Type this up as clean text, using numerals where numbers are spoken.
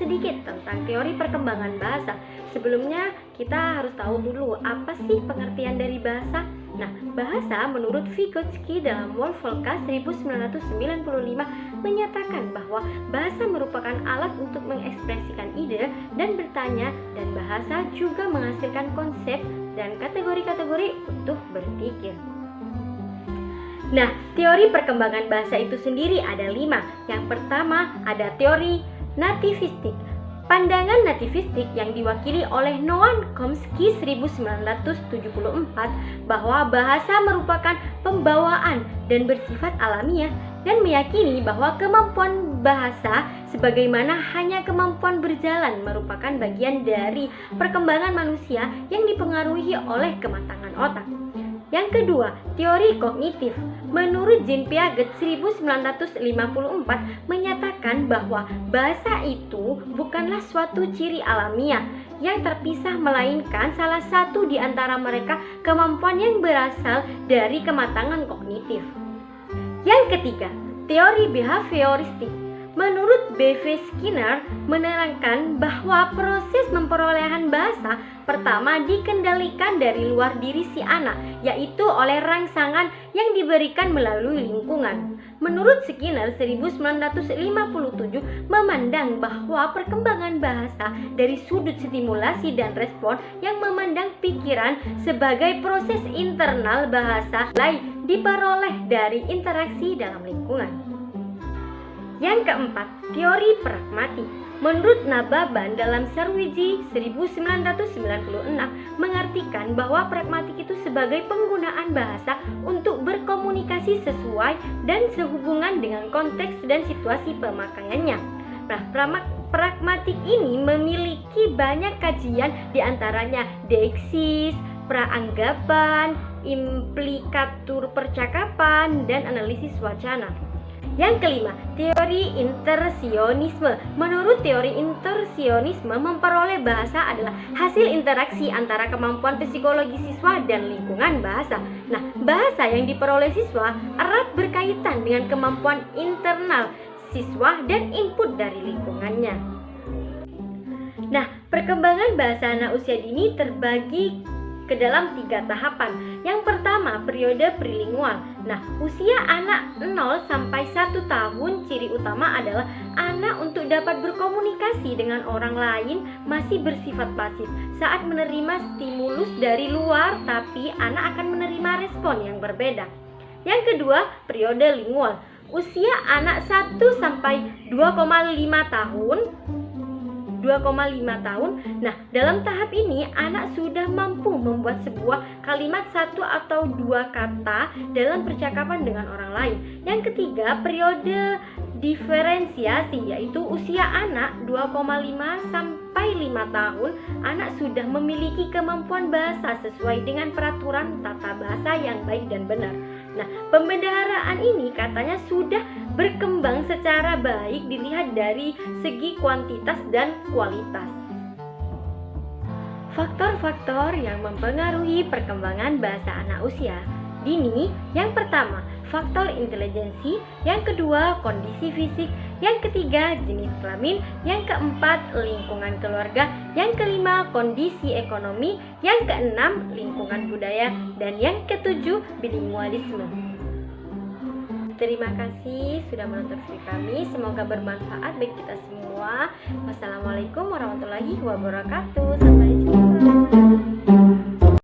sedikit tentang teori perkembangan bahasa. Sebelumnya kita harus tahu dulu apa sih pengertian dari bahasa. Nah, bahasa menurut Vygotsky dalam Wolfvolka 1995 menyatakan bahwa bahasa merupakan alat untuk mengekspresikan ide dan bertanya, dan bahasa juga menghasilkan konsep dan kategori-kategori untuk berpikir. Nah, teori perkembangan bahasa itu sendiri ada 5. Yang pertama ada teori nativistik. Pandangan nativistik yang diwakili oleh Noam Chomsky 1974 bahwa bahasa merupakan pembawaan dan bersifat alamiah, dan meyakini bahwa kemampuan bahasa sebagaimana hanya kemampuan berjalan merupakan bagian dari perkembangan manusia yang dipengaruhi oleh kematangan otak. Yang kedua, teori kognitif. Menurut Jean Piaget 1954 menyatakan bahwa bahasa itu bukanlah suatu ciri alamiah yang terpisah, melainkan salah satu di antara mereka kemampuan yang berasal dari kematangan kognitif. Yang ketiga, teori behavioristik. Menurut B.V. Skinner menerangkan bahwa proses memperolehan bahasa pertama dikendalikan dari luar diri si anak, yaitu oleh rangsangan yang diberikan melalui lingkungan. Menurut Skinner 1957 memandang bahwa perkembangan bahasa dari sudut stimulasi dan respon yang memandang pikiran sebagai proses internal bahasa lain diperoleh dari interaksi dalam lingkungan. Yang keempat, teori pragmatik. Menurut Nababan dalam Sarwiji 1996 mengartikan bahwa pragmatik itu sebagai penggunaan bahasa untuk berkomunikasi sesuai dan sehubungan dengan konteks dan situasi pemakaiannya. Nah, pragmatik ini memiliki banyak kajian, diantaranya deiksis, praanggapan, implikatur percakapan, dan analisis wacana. Yang kelima, teori intersionisme. Menurut teori intersionisme, memperoleh bahasa adalah hasil interaksi antara kemampuan psikologi siswa dan lingkungan bahasa. Nah, bahasa yang diperoleh siswa erat berkaitan dengan kemampuan internal siswa dan input dari lingkungannya. Nah, perkembangan bahasa anak usia dini terbagi ke dalam 3 tahapan. Yang pertama, periode prelingual. Nah, usia anak 0 sampai 1 tahun, ciri utama adalah anak untuk dapat berkomunikasi dengan orang lain masih bersifat pasif. Saat menerima stimulus dari luar, tapi anak akan menerima respon yang berbeda. Yang kedua, periode lingual. Usia anak 1 sampai 2,5 tahun. Nah, dalam tahap ini anak sudah mampu membuat sebuah kalimat 1 atau 2 kata dalam percakapan dengan orang lain. Yang ketiga, periode diferensiasi, yaitu usia anak 2,5 sampai 5 tahun, anak sudah memiliki kemampuan bahasa sesuai dengan peraturan tata bahasa yang baik dan benar. Nah, pembendaharaan ini katanya sudah berkembang secara baik dilihat dari segi kuantitas dan kualitas. Faktor-faktor yang mempengaruhi perkembangan bahasa anak usia dini, yang pertama, faktor intelijensi, yang kedua, kondisi fisik, yang ketiga, jenis kelamin, yang keempat, lingkungan keluarga, yang kelima, kondisi ekonomi, yang keenam, lingkungan budaya, dan yang ketujuh, bilingualisme. Terima kasih sudah menonton video kami, semoga bermanfaat bagi kita semua. Wassalamualaikum warahmatullahi wabarakatuh. Sampai jumpa.